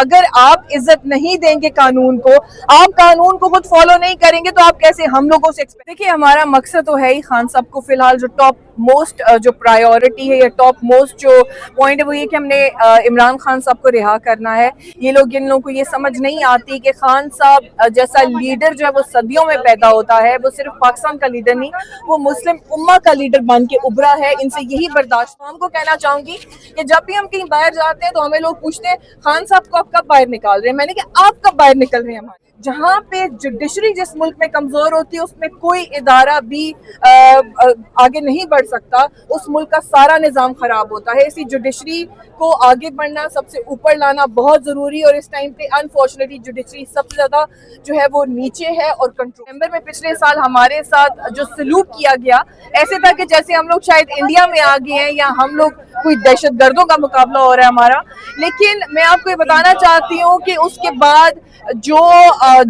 اگر آپ عزت نہیں دیں گے قانون کو، آپ قانون کو خود فالو نہیں کریں گے تو آپ کیسے ہم لوگوں سے ایکسپیکٹ؟ دیکھیے ہمارا مقصد تو ہے ہی خان صاحب کو فی الحال جو ٹاپ موسٹ جو پرائیورٹی ہے یا ٹاپ موسٹ جو پوائنٹ ہے وہ یہ کہ ہم نے عمران خان صاحب کو رہا کرنا ہے۔ یہ لوگ ان لوگوں کو یہ سمجھ نہیں آتی کہ خان صاحب جیسا لیڈر جو ہے وہ صدیوں میں پیدا ہوتا ہے، وہ صرف پاکستان کا لیڈر نہیں، وہ مسلم امہ کا لیڈر بن کے ابھرا ہے۔ ان سے یہی برداشت ہم کو کہنا چاہوں گی کہ جب بھی ہم کہیں باہر جاتے ہیں تو ہمیں لوگ پوچھتے ہیں خان صاحب کو آپ کب باہر نکال رہے ہیں؟ میں نے کہا آپ کب باہر نکل رہے ہیں ہمارے؟ جہاں پہ جوڈیشری جس ملک میں کمزور ہوتی ہے اس میں کوئی ادارہ بھی آگے نہیں بڑھ سکتا، اس ملک کا سارا نظام خراب ہوتا ہے۔ اسی جوڈیشری کو آگے بڑھنا، سب سے اوپر لانا بہت ضروری ہے، اور اس ٹائم پہ انفارچونیٹلی جوڈیشری سب سے زیادہ جو ہے وہ نیچے ہے اور کنٹرول نومبر میں پچھلے سال ہمارے ساتھ جو سلوک کیا گیا ایسے تھا کہ جیسے ہم لوگ شاید انڈیا میں آ گئے ہیں یا ہم لوگ کوئی دہشت گردوں کا مقابلہ ہو رہا ہے ہمارا۔ لیکن میں آپ کو یہ بتانا چاہتی ہوں کہ اس کے بعد جو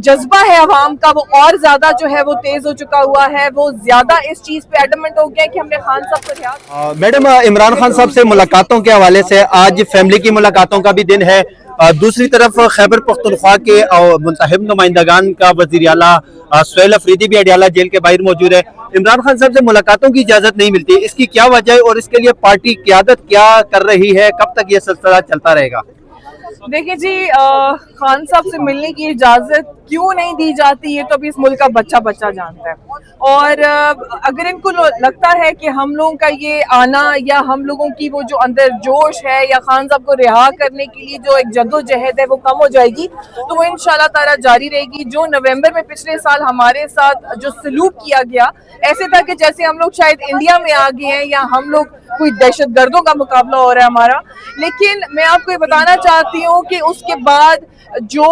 جذبہ ہے عوام کا وہ اور زیادہ جو ہے وہ تیز ہو چکا ہوا ہے، وہ زیادہ اس چیز پہ ایڈمنٹ ہو گیا کہ ہم نے خان صاحب کو رہا۔ میڈم، عمران خان صاحب سے ملاقاتوں کے حوالے سے آج فیملی کی ملاقاتوں کا بھی دن ہے، دوسری طرف خیبر پختونخوا کے منتخب نمائندگان کا وزیر اعلیٰ سہیل افریدی بھی اڈیالہ جیل کے باہر موجود ہے۔ عمران خان صاحب سے ملاقاتوں کی اجازت نہیں ملتی، اس کی کیا وجہ ہے اور اس کے لیے پارٹی قیادت کیا کر رہی ہے؟ کب تک یہ سلسلہ چلتا رہے گا؟ دیکھیے جی، خان صاحب سے ملنے کی اجازت کیوں نہیں دی جاتی یہ تو ابھی اس ملک کا بچہ بچہ جانتا ہے، اور اگر ان کو لگتا ہے کہ ہم لوگوں کا یہ آنا یا ہم لوگوں کی وہ جو اندر جوش ہے یا خان صاحب کو رہا کرنے کے لیے جو ایک جد و جہد ہے وہ کم ہو جائے گی تو وہ انشاءاللہ تعالیٰ جاری رہے گی۔ جو نومبر میں پچھلے سال ہمارے ساتھ جو سلوک کیا گیا ایسے تھا کہ جیسے ہم لوگ شاید انڈیا میں آ گئے ہیں یا ہم لوگ کوئی دہشت گردوں کا مقابلہ ہو رہا ہے ہمارا۔ لیکن میں آپ کو یہ بتانا چاہتی ہوں کہ اس کے بعد جو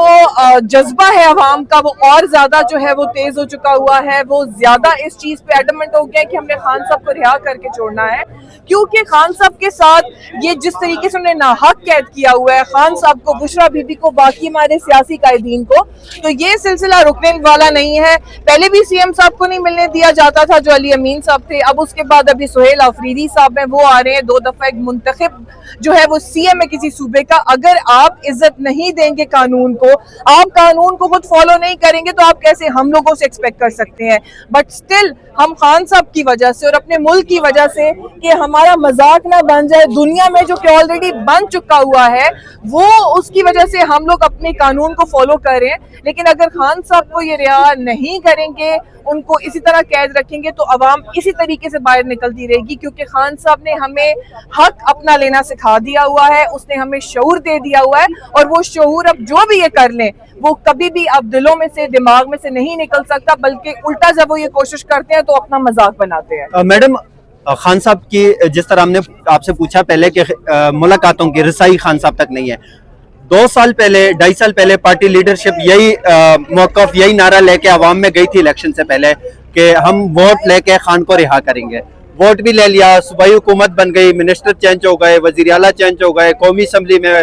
جذبہ ہے عوام کا وہ اور زیادہ جو ہے وہ تیز ہو چکا ہوا ہے، وہ زیادہ اس چیز پہ ایڈمنٹ ہو گیا کہ ہم نے خان صاحب کو رہا کر کے چھوڑنا ہے، کیونکہ خان صاحب کے ساتھ یہ جس طریقے سے انہوں نے ناحق قید کیا ہوا ہے خان صاحب کو، بشرا بی بی کو، باقی ہمارے سیاسی قائدین کو، تو یہ سلسلہ رکنے والا نہیں ہے۔ پہلے بھی سی ایم صاحب کو نہیں ملنے دیا جاتا تھا جو علی امین صاحب تھے، اب اس کے بعد ابھی سہیل افریدی صاحب ہیں، وہ آ رہے ہیں، 2 دفعہ ایک منتخب جو ہے وہ سی ایم ہے کسی صوبے کا۔ اگر آپ عزت نہیں دیں گے قانون کو، آپ قانون کو خود فالو نہیں کریں گے تو آپ کیسے ہم لوگوں سے ایکسپیکٹ کر سکتے ہیں؟ بٹ سٹل ہم خان صاحب کی وجہ سے اور اپنے ملک کی وجہ سے کہ ہمارا مذاق نہ بن جائے دنیا میں جو کہ آلریڈی بن چکا ہوا ہے، وہ اس کی وجہ سے ہم لوگ اپنے قانون کو فالو کر رہے ہیں۔ لیکن اگر خان صاحب کو یہ رہا نہیں کریں گے، ان کو اسی طرح قید رکھیں گے تو عوام اسی طریقے سے باہر نکلتی رہے گی، کیونکہ خان صاحب نے ہمیں حق اپنا لینا سکھا دیا ہوا ہے، اس نے ہمیں شعور دے دیا ہوا ہے، اور وہ شعور اب جو بھی یہ کر لیں وہ کبھی بھی اب دلوں میں سے دماغ میں سے نہیں نکل سکتا، بلکہ الٹا جب وہ یہ کوشش کرتے ہیں تو اپنا مذاق بناتے ہیں۔ میڈم، خان صاحب کی جس طرح ہم نے آپ سے پوچھا پہلے کہ ملاقاتوں کی رسائی خان صاحب تک نہیں ہے، 2 سال پہلے 2.5 سال پہلے پارٹی لیڈرشپ یہی موقف یہی نعرہ لے کے عوام میں گئی تھی الیکشن سے پہلے کہ ہم ووٹ لے کے خان کو رہا کریں گے۔ ووٹ بھی لے لیا، صوبائی حکومت بن گئی، منسٹر چینج ہو گئے، وزیر اعلیٰ چینج ہو گئے، قومی اسمبلی میں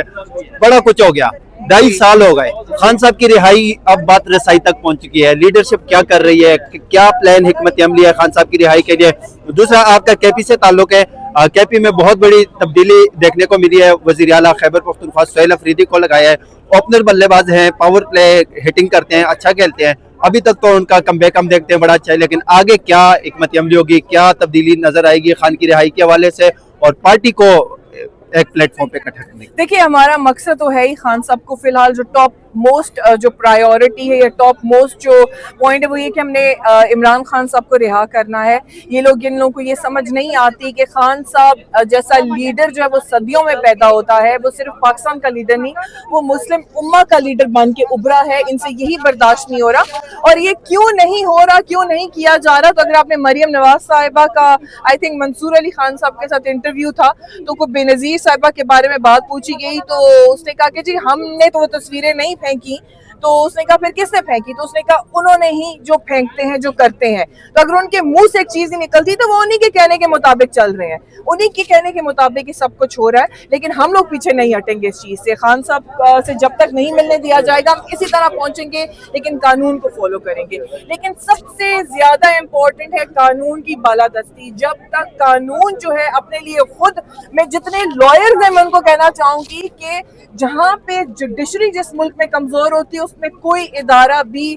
بڑا کچھ ہو گیا، 2.5 سال ہو گئے۔ خان صاحب کی رہائی اب بات رسائی تک پہنچ چکی ہے، لیڈرشپ کیا کر رہی ہے، کیا پلان حکمت عملی ہے خان صاحب کی رہائی کے لیے؟ دوسرا، آپ کا کے پی سے تعلق ہے، کے پی میں بہت بڑی تبدیلی دیکھنے کو ملی ہے، وزیر اعلیٰ خیبر پختونخوا سہیل افریدی کو لگایا ہے، اوپنر بلے باز ہیں، پاور پلے ہٹنگ کرتے ہیں، اچھا کھیلتے ہیں، ابھی تک تو ان کا کم بیک ہم دیکھتے ہیں بڑا اچھا ہے، لیکن آگے کیا حکمت عملی ہوگی، کیا تبدیلی نظر آئے گی خان کی رہائی کے حوالے سے اور پارٹی کو ایک پلیٹ فارم پہ اکٹھا کرنے کی؟ دیکھیے ہمارا مقصد تو ہے ہی خان صاحب کو فی الحال جو ٹاپ موسٹ جو پرائیورٹی ہے یا ٹاپ موسٹ جو پوائنٹ ہے وہ یہ کہ ہم نے عمران خان صاحب کو رہا کرنا ہے۔ یہ لوگ ان لوگوں کو یہ سمجھ نہیں آتی کہ خان صاحب جیسا لیڈر جو ہے وہ صدیوں میں پیدا ہوتا ہے، وہ صرف پاکستان کا لیڈر نہیں، وہ مسلم امہ کا لیڈر بن کے ابھرا ہے۔ ان سے یہی برداشت نہیں ہو رہا، اور یہ کیوں نہیں ہو رہا، کیوں نہیں کیا جا رہا، تو اگر آپ نے مریم نواز صاحبہ کا آئی تھنک منصور علی خان صاحب کے ساتھ انٹرویو تھا تو کو بے نظیر صاحبہ کے بارے میں بات پوچھی گئی تو اس نے کہا کہ جی ہم نے تو وہ تصویریں نہیں پھینکی، तो उसने कहा फिर किसने फेंकी, तो उसने कहा उन्होंने ही जो फेंकते हैं, जो करते हैं। तो अगर उनके मुंह से एक चीज ही निकलती तो वो उन्हीं के कहने के मुताबिक चल रहे हैं, उन्हीं के कहने के मुताबिक ही सब कुछ हो रहा है। लेकिन हम लोग पीछे नहीं हटेंगे इस चीज से। खान साहब से जब तक नहीं मिलने दिया जाएगा हम इसी तरह पहुंचेंगे, लेकिन कानून को फॉलो करेंगे। लेकिन सबसे ज्यादा इम्पोर्टेंट है कानून की बालादस्ती। जब तक कानून जो है अपने लिए खुद, मैं जितने लॉयर्स हैं मैं उनको कहना चाहूंगी कि जहां पे जुडिशरी जिस मुल्क में कमजोर होती है उसमें कोई इदारा भी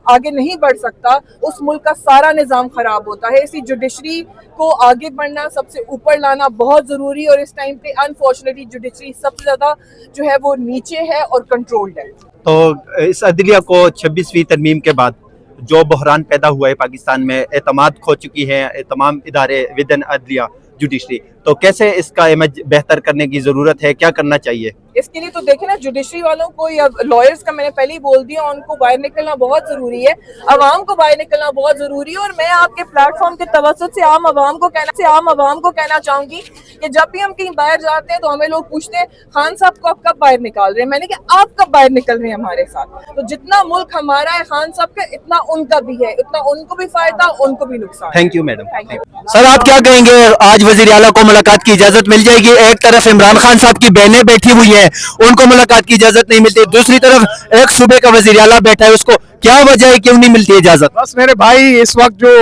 आगे नहीं बढ़ सकता, उस मुल्क का सारा निजाम खराब होता है। इसी जुडिशरी को आगे बढ़ना, सबसे ऊपर लाना बहुत जरूरी है। और इस टाइम पे अनफॉर्चुनेटली जुडिशरी सबसे ज्यादा जो है वो नीचे है और कंट्रोल्ड है। तो इस अदलिया को 26वीं तरमीम के बाद जो बहरान पैदा हुआ है पाकिस्तान में, एतमाद खो चुकी है तमाम इदारे विद इन अदलिया जुडिशरी, तो कैसे इसका इमेज बेहतर करने की जरूरत है, क्या करना चाहिए? इसके लिए तो देखें ना, जुडिशरी वालों को या लॉयर्स का मैंने पहले ही बोल दिया, उनको बाहर निकलना बहुत जरूरी है, अवाम को बाहर निकलना बहुत जरूरी है। और मैं आपके प्लेटफॉर्म के तवज्जुद से आम अवाम को कहना चाहूंगी कि जब भी हम कहीं बाहर जाते हैं तो हमें लोग पूछते हैं खान साहब को आप कब बाहर निकाल रहे हैं। मैंने कहा आप कब बाहर निकल रहे हैं हमारे साथ। तो जितना मुल्क हमारा है खान साहब का, इतना उनका भी है, इतना उनको भी फायदा उनको भी नुकसान। Thank you madam. Thank you sir, आप क्या कहेंगे, आज वजीर आला को मुलाकात की इजाजत मिल जाएगी? एक तरफ इमरान खान साहब की बहनें बैठी हुई हैं, उनको मुलाकात की इजाजत नहीं मिलती, दूसरी तरफ एक सूबे का वजीर आला बैठा है, उसको क्या वजह है, क्यों नहीं मिलती इजाजत? बस मेरे भाई, इस वक्त जो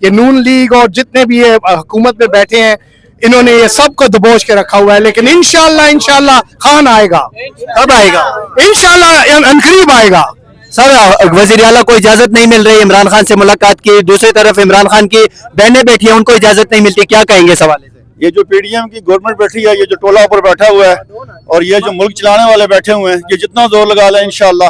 ये नून लीग और जितने भी ये हुकूमत में बैठे हैं, इन्होंने ये सबको दबोच के रखा हुआ है। लेकिन इंशाल्लाह खान आएगा। कब आएगा? इंशाल्लाह अनकरीब आएगा। सर, वजीर आला को इजाजत नहीं मिल रही इमरान खान से मुलाकात की, दूसरी तरफ इमरान खान की बहनें बैठी हैं, उनको इजाजत नहीं मिलती, क्या कहेंगे सवाल से? ये जो पीडीएम की गवर्नमेंट बैठी है, ये जो टोला ऊपर बैठा हुआ है, और ये जो मुल्क चलाने वाले बैठे हुए हैं, ये जितना जोर लगा लें इंशाल्लाह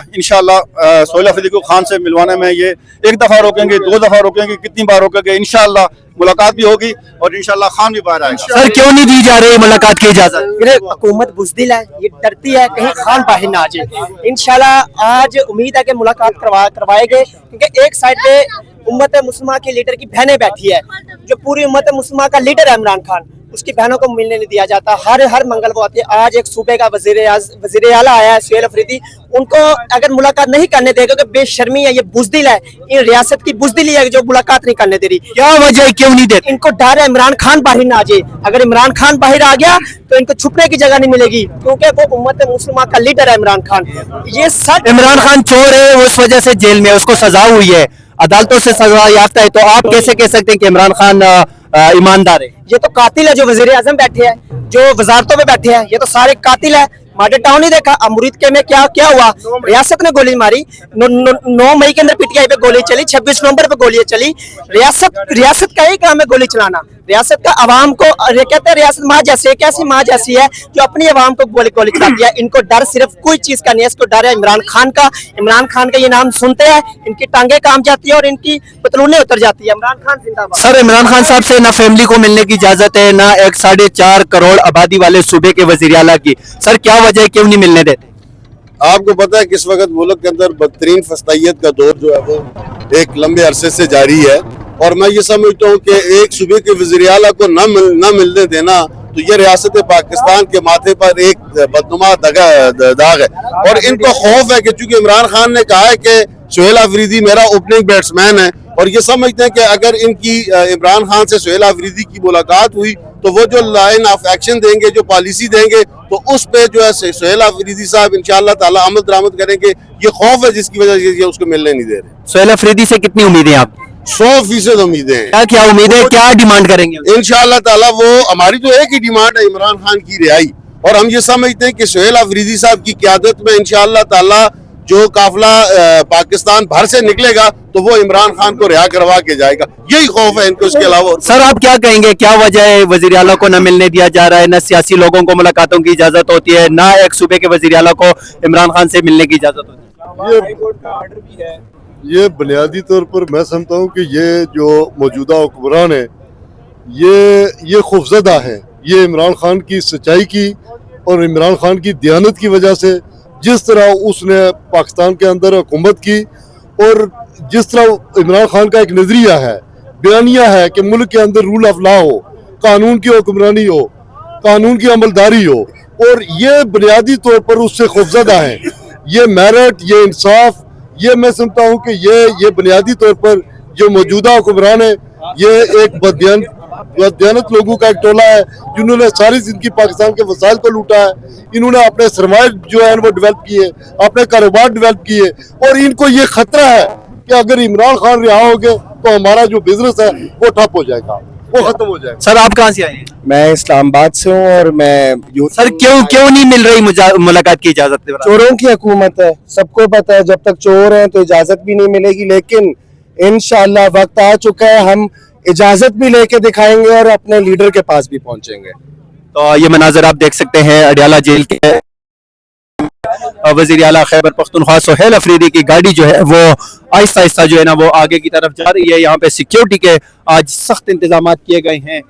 सोहेल अफरीदी को खान से मिलवाने में ये एक दफा रोकेंगे, 2 दफा रोकेंगे, कितनी बार रोकेंगे, इंशाल्लाह मुलाकात भी होगी और इंशाल्लाह खान भी बाहर आएगा। सर, क्यों नहीं दी जा रही मुलाकात की इजाजत? हुकूमत बुज़दिल है, ये डरती है कहीं खान बाहर ना आ जाए। इंशाल्लाह आज उम्मीद है कि मुलाकात करवाएंगे, क्योंकि एक साइड पे उम्मत मुस्लिमा के लीडर की बहनें बैठी है, जो पूरी उम्मत मुस्लिमा का लीडर है इमरान खान, उसकी बहनों को मिलने नहीं दिया जाता। हर मंगल को आती है। आज एक सूबे का वजीर आला आया है सोहेल अफरीदी, उनको अगर मुलाकात नहीं करने देगा तो बेशर्मी है, ये बुज़दिल है, इन रियासत की बुज़दिली है जो मुलाकात नहीं करने दे रही। क्या वजह है, क्यों नहीं देते? इनको डर है इमरान खान बाहर ना आ जाए। अगर इमरान खान बाहर आ गया तो इनको छुपने की जगह नहीं मिलेगी, क्योंकि वो उम्मत मुस्लिमा का लीडर है इमरान खान। ये सच, इमरान खान चोर है, उस वजह से जेल में, उसको सजा हुई है, अदालतों से सजा याफ्ता है, तो आप कैसे कह सकते हैं कि इमरान खान ईमानदार है? ये तो कातिल है जो वजीर आजम बैठे हैं, जो वजारतों में बैठे हैं, ये तो सारे कातिल है। मॉडल टाउन ही देखा, अमरूद के में क्या हुआ, रियासत ने गोली मारी, 9 मई के अंदर पीटीआई पे गोली चली, 26 नवंबर पे गोली चली। रियासत का ही काम है गोली चलाना, रियासत का अवाम को, कहते हैं रियासत माँ जैसी है, कैसी माँ जैसी है जो अपनी अवाम को गोली चलाती है। इनको डर सिर्फ कोई चीज का नहीं है, इसको डर है इमरान खान का। इमरान खान का ये नाम सुनते हैं, इनकी टांगे काम जाती है और इनकी पतलूनें उतर जाती है। इमरान खान जिंदाबाद। सर, इमरान खान साहब से ना फैमिली को मिलने की इजाजत है, ना एक 4.5 करोड़ आबादी वाले सूबे के वजीर आला की, सर क्या वजह है, क्यों नहीं मिलने देते? आपको पता है किस वक्त मुल्क के अंदर बदतरीन फस्तायत का दौर जो है वो एक लंबे अरसे से जारी है, और मैं ये समझता हूँ कि एक सूबे के वज़ीर आला को न मिलने देना तो ये रियासत पाकिस्तान के माथे पर एक बदनुमा दाग है। और इनको खौफ है कि चूंकि इमरान खान ने कहा है कि सोहेल अफरीदी मेरा ओपनिंग बैट्समैन है, और ये समझते हैं कि अगर इनकी इमरान खान से सोहेल अफरीदी की मुलाकात हुई तो वो जो लाइन ऑफ एक्शन देंगे, जो पॉलिसी देंगे, तो उस पे जो है सोहेल अफरीदी साहब इंशाअल्लाह ताला अमल दरामद करेंगे। ये खौफ है जिसकी वजह से ये उसको मिलने नहीं दे रहे। सोहेल अफरीदी से कितनी उम्मीदें आप? 100% उम्मीदें हैं। क्या उम्मीदें, क्या डिमांड करेंगे? इंशाअल्लाह ताला वो, हमारी तो एक ही डिमांड है, इमरान खान की रिहाई। और हम ये समझते हैं कि सोहेल अफरीदी साहब की क़यादत में इंशाअल्लाह ताला जो काफिला पाकिस्तान भर से निकलेगा तो वो इमरान खान को रिहा करवा के जाएगा। यही खौफ है इनको, इसके अलावा। सर, आप क्या कहेंगे, क्या वजह है वजीर आला को न मिलने दिया जा रहा है, न सियासी लोगों को मुलाकातों की इजाजत होती है, ना एक सूबे के वजीर आला को इमरान खान से मिलने की इजाजत होती है? ये बुनियादी तौर पर मैं समझता हूँ कि ये जो मौजूदा हुक्मरान है ये खौफजदा है। ये इमरान खान की सच्चाई की और इमरान खान की दयानत की वजह से, जिस तरह उसने पाकिस्तान के अंदर हुकूमत की और जिस तरह इमरान खान का एक नजरिया है, बयानिया है कि मुल्क के अंदर रूल ऑफ लॉ हो, कानून की हुक्मरानी हो, कानून की अमलदारी हो, और ये बुनियादी तौर पर उससे खौफजदा है। ये मेरिट, ये इंसाफ, ये मैं समझता हूँ कि ये बुनियादी तौर पर जो मौजूदा हुक्मरान है, ये एक बददियानत लोगों का एक टोला है जिन्होंने सारी जिंदगी पाकिस्तान के वसाइल को लूटा है। इन्होंने अपने सरमाए जो है वो डेवलप किए, अपने कारोबार डेवलप किए, और इनको ये खतरा है कि अगर इमरान खान रिहा हो गए तो हमारा जो बिजनेस है वो ठप हो जाएगा, वो खत्म हो जाएगा। सर आप कहाँ से आए हैं? मैं इस्लामाबाद से हूँ और मैं सर क्यों नहीं मिल रही मुलाकात की इजाजत? चोरों की हुकूमत है, सबको पता है, जब तक चोर हैं तो इजाजत भी नहीं मिलेगी, लेकिन इंशाल्लाह वक्त आ चुका है, हम इजाजत भी लेके दिखाएंगे और अपने लीडर के पास भी पहुंचेंगे। तो ये मनाजर आप देख सकते हैं अडियाला जेल के वज़ीर आला खैबर पख्तूनख्वा सुहेल अफरीदी की गाड़ी जो है वो आहिस्ता आहिस्ता जो है ना वो आगे की तरफ जा रही है। यहाँ पे सिक्योरिटी के आज सख्त इंतजाम किए गए हैं